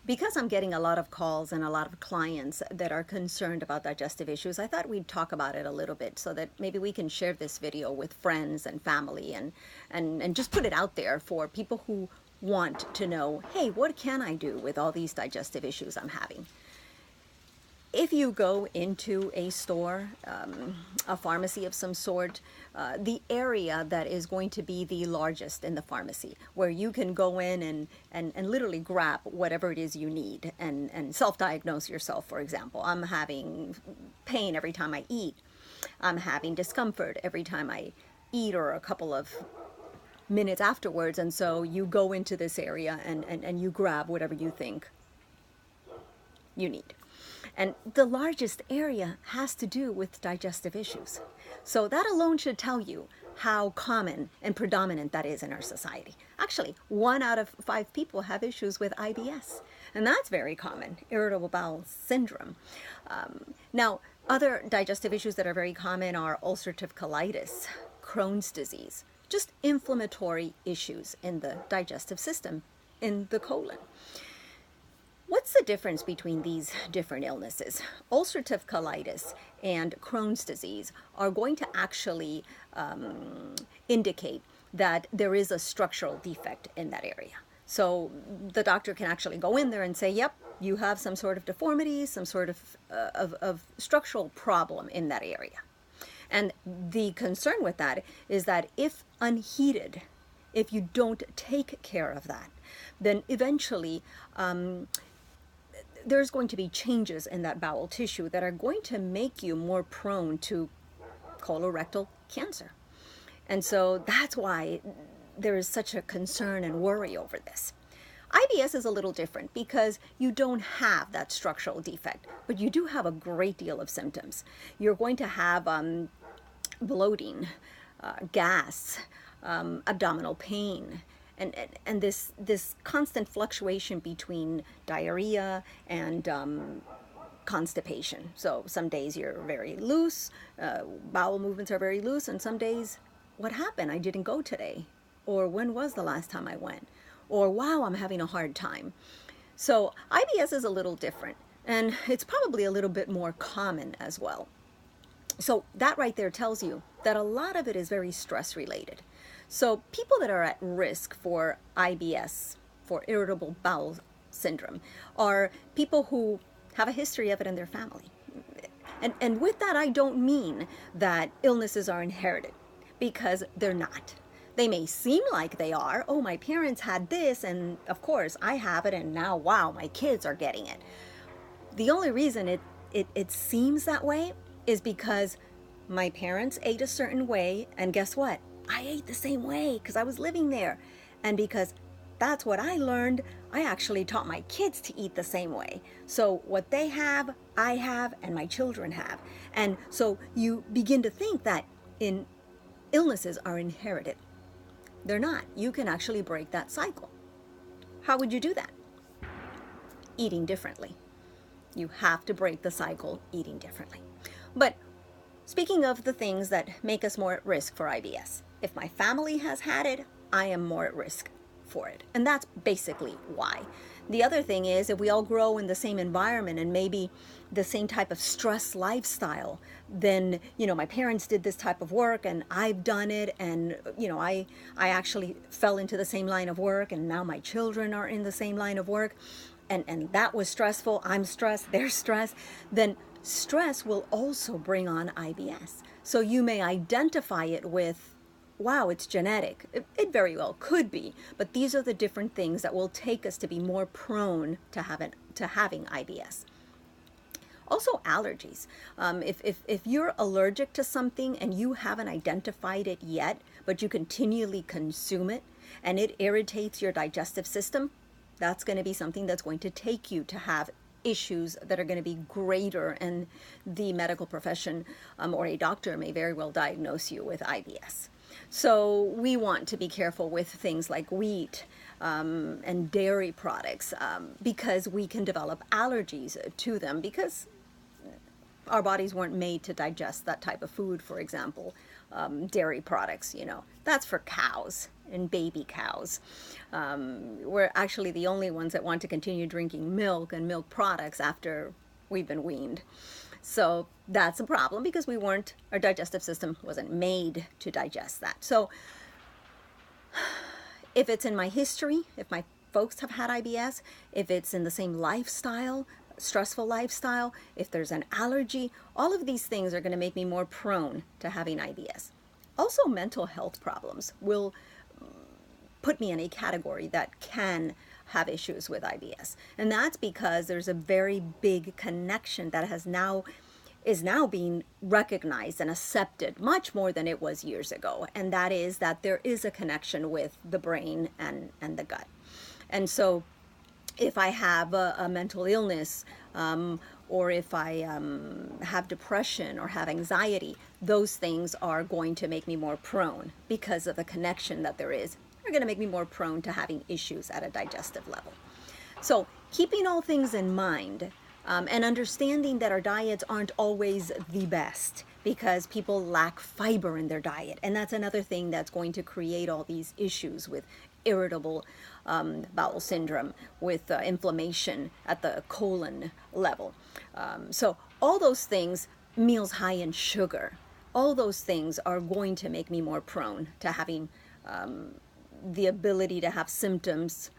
Because I'm getting a lot of calls and a lot of clients that are concerned about digestive issues, I thought we'd talk about it a little bit so that maybe we can share this video with friends and family and just put it out there for people who want to know, hey, what can I do with all these digestive issues I'm having? If you go into a store, a pharmacy of some sort, the area that is going to be the largest in the pharmacy, where you can go in and literally grab whatever it is you need and self-diagnose yourself, for example. I'm having pain every time I eat. I'm having discomfort every time I eat or a couple of minutes afterwards. And so you go into this area and you grab whatever you think you need. And the largest area has to do with digestive issues. So that alone should tell you how common and predominant that is in our society. Actually, 1 out of 5 people have issues with IBS, and that's very common, irritable bowel syndrome. Now, other digestive issues that are very common are ulcerative colitis, Crohn's disease, just inflammatory issues in the digestive system, in the colon. What's the difference between these different illnesses? Ulcerative colitis and Crohn's disease are going to actually indicate that there is a structural defect in that area. So the doctor can actually go in there and say, yep, you have some sort of deformity, some sort of structural problem in that area. And the concern with that is that if unheeded, if you don't take care of that, then eventually there's going to be changes in that bowel tissue that are going to make you more prone to colorectal cancer. And so that's why there is such a concern and worry over this. IBS is a little different because you don't have that structural defect, but you do have a great deal of symptoms. You're going to have bloating, gas, abdominal pain, and this constant fluctuation between diarrhea and constipation. So some days you're very loose, bowel movements are very loose, and some days, what happened? I didn't go today. Or when was the last time I went? Or wow, I'm having a hard time. So IBS is a little different, and it's probably a little bit more common as well. So that right there tells you that a lot of it is very stress related. So people that are at risk for IBS, for irritable bowel syndrome, are people who have a history of it in their family. And with that, I don't mean that illnesses are inherited, because they're not. They may seem like they are. Oh, my parents had this, and of course I have it, and now, wow, my kids are getting it. The only reason it seems that way is because my parents ate a certain way, and guess what? I ate the same way because I was living there. And because that's what I learned, I actually taught my kids to eat the same way. So what they have, I have, and my children have. And so you begin to think that illnesses are inherited. They're not. You can actually break that cycle. How would you do that? Eating differently. You have to break the cycle eating differently. But speaking of the things that make us more at risk for IBS, if my family has had it, I am more at risk for it. And that's basically why. The other thing is, if we all grow in the same environment and maybe the same type of stress lifestyle, then, my parents did this type of work and I've done it, and, I actually fell into the same line of work, and now my children are in the same line of work, and that was stressful, I'm stressed, they're stressed, then stress will also bring on IBS. So you may identify it with, wow, it's genetic. It very well could be, but these are the different things that will take us to be more prone to having IBS. Also, allergies. If you're allergic to something and you haven't identified it yet, but you continually consume it and it irritates your digestive system, that's going to be something that's going to take you to have issues that are going to be greater, and the medical profession or a doctor may very well diagnose you with IBS. So we want to be careful with things like wheat and dairy products because we can develop allergies to them because our bodies weren't made to digest that type of food. For example, dairy products, that's for cows. and baby cows. We're actually the only ones that want to continue drinking milk and milk products after we've been weaned. So that's a problem because our digestive system wasn't made to digest that. So if it's in my history, if my folks have had IBS, if it's in the same lifestyle, stressful lifestyle, if there's an allergy, all of these things are going to make me more prone to having IBS. Also, mental health problems will put me in a category that can have issues with IBS. And that's because there's a very big connection that is now being recognized and accepted much more than it was years ago. And that is that there is a connection with the brain and the gut. And so if I have a mental illness, or if I have depression or have anxiety, those things are going to make me more prone because of the connection that there is. They're going to make me more prone to having issues at a digestive level. So keeping all things in mind, and understanding that our diets aren't always the best because people lack fiber in their diet. And that's another thing that's going to create all these issues with irritable bowel syndrome, with inflammation at the colon level. So all those things, meals high in sugar, all those things are going to make me more prone to having the ability to have symptoms,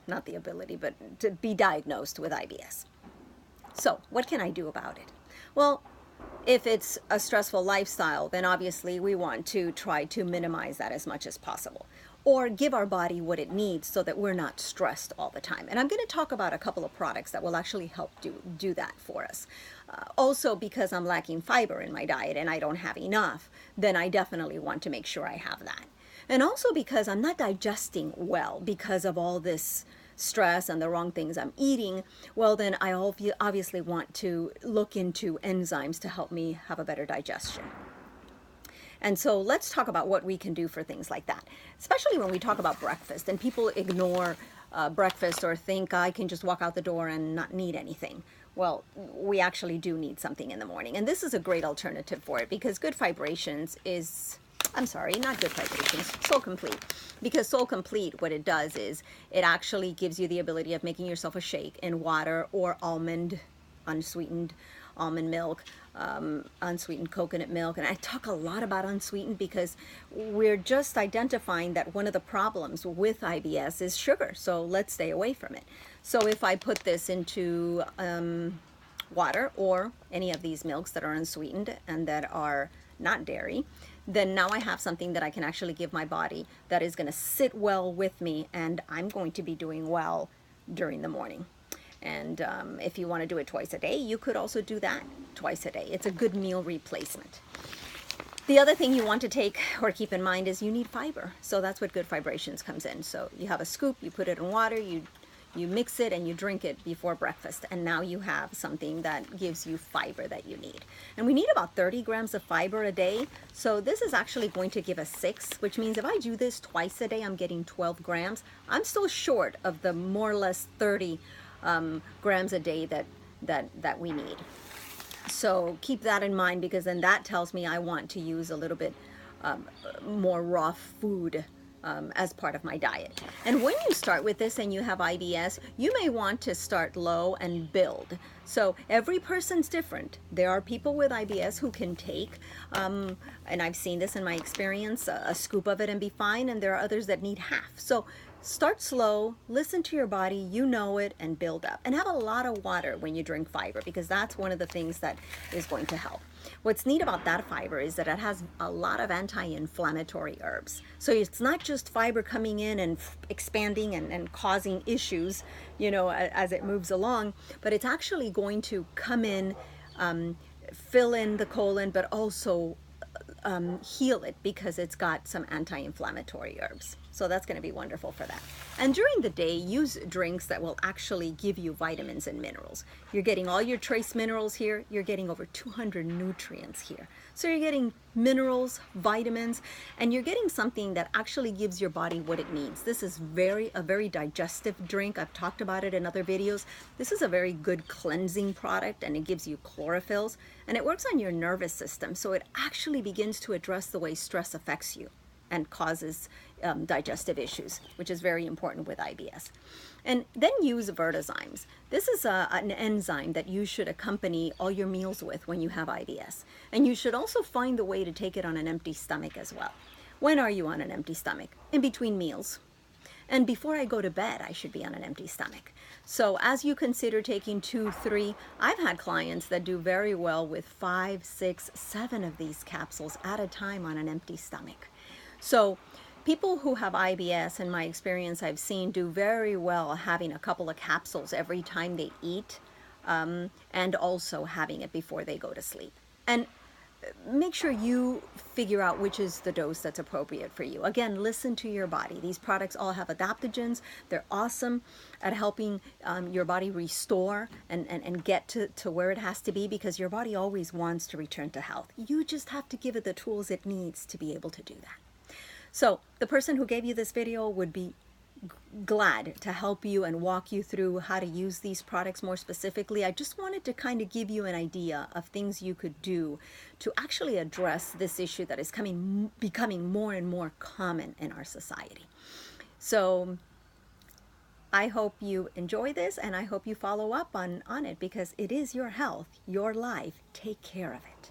not the ability, but to be diagnosed with IBS. So what can I do about it? Well, if it's a stressful lifestyle, then obviously we want to try to minimize that as much as possible, or give our body what it needs so that we're not stressed all the time. And I'm going to talk about a couple of products that will actually help do that for us. Also, because I'm lacking fiber in my diet and I don't have enough, then I definitely want to make sure I have that. And also because I'm not digesting well because of all this stress and the wrong things I'm eating, well, then I obviously want to look into enzymes to help me have a better digestion. And so let's talk about what we can do for things like that, especially when we talk about breakfast and people ignore breakfast or think I can just walk out the door and not need anything. Well, we actually do need something in the morning. And this is a great alternative for it because Good Vibrations is, I'm sorry, not Good Vibrations, Soul Complete. Because Soul Complete, what it does is it actually gives you the ability of making yourself a shake in water or unsweetened almond milk, unsweetened coconut milk. And I talk a lot about unsweetened because we're just identifying that one of the problems with IBS is sugar. So let's stay away from it. So if I put this into water or any of these milks that are unsweetened and that are not dairy, then now I have something that I can actually give my body that is going to sit well with me, and I'm going to be doing well during the morning. And if you want to do it twice a day, you could also do that twice a day. It's a good meal replacement. The other thing you want to take or keep in mind is you need fiber. So that's what Good Vibrations comes in. So you have a scoop, you put it in water, you mix it and you drink it before breakfast. And now you have something that gives you fiber that you need. And we need about 30 grams of fiber a day. So this is actually going to give us 6, which means if I do this twice a day, I'm getting 12 grams. I'm still short of the more or less 30 grams a day that we need. So keep that in mind, because then that tells me I want to use a little bit more raw food as part of my diet. And when you start with this and you have IBS, you may want to start low and build. So every person's different. There are people with IBS who can take, and I've seen this in my experience, a scoop of it and be fine, and there are others that need half. So start slow, listen to your body, you know it, and build up. And have a lot of water when you drink fiber, because that's one of the things that is going to help. What's neat about that fiber is that it has a lot of anti-inflammatory herbs. So it's not just fiber coming in and expanding and causing issues, you know, as it moves along, but it's actually going to come in, fill in the colon, but also heal it because it's got some anti-inflammatory herbs. So that's going to be wonderful for that. And during the day, use drinks that will actually give you vitamins and minerals. You're getting all your trace minerals here. You're getting over 200 nutrients here. So you're getting minerals, vitamins, and you're getting something that actually gives your body what it needs. This is a very digestive drink. I've talked about it in other videos. This is a very good cleansing product, and it gives you chlorophylls, and it works on your nervous system. So it actually begins to address the way stress affects you. and causes digestive issues, which is very important with IBS. And then use Vertizymes. This is an enzyme that you should accompany all your meals with when you have IBS. And you should also find a way to take it on an empty stomach as well. When are you on an empty stomach? In between meals. And before I go to bed, I should be on an empty stomach. So as you consider taking 2, 3, I've had clients that do very well with 5, 6, 7 of these capsules at a time on an empty stomach. So people who have IBS, in my experience, I've seen do very well having a couple of capsules every time they eat, and also having it before they go to sleep. And make sure you figure out which is the dose that's appropriate for you. Again, listen to your body. These products all have adaptogens. They're awesome at helping your body restore and get to where it has to be, because your body always wants to return to health. You just have to give it the tools it needs to be able to do that. So the person who gave you this video would be glad to help you and walk you through how to use these products more specifically. I just wanted to kind of give you an idea of things you could do to actually address this issue that is becoming more and more common in our society. So I hope you enjoy this, and I hope you follow up on it, because it is your health, your life. Take care of it.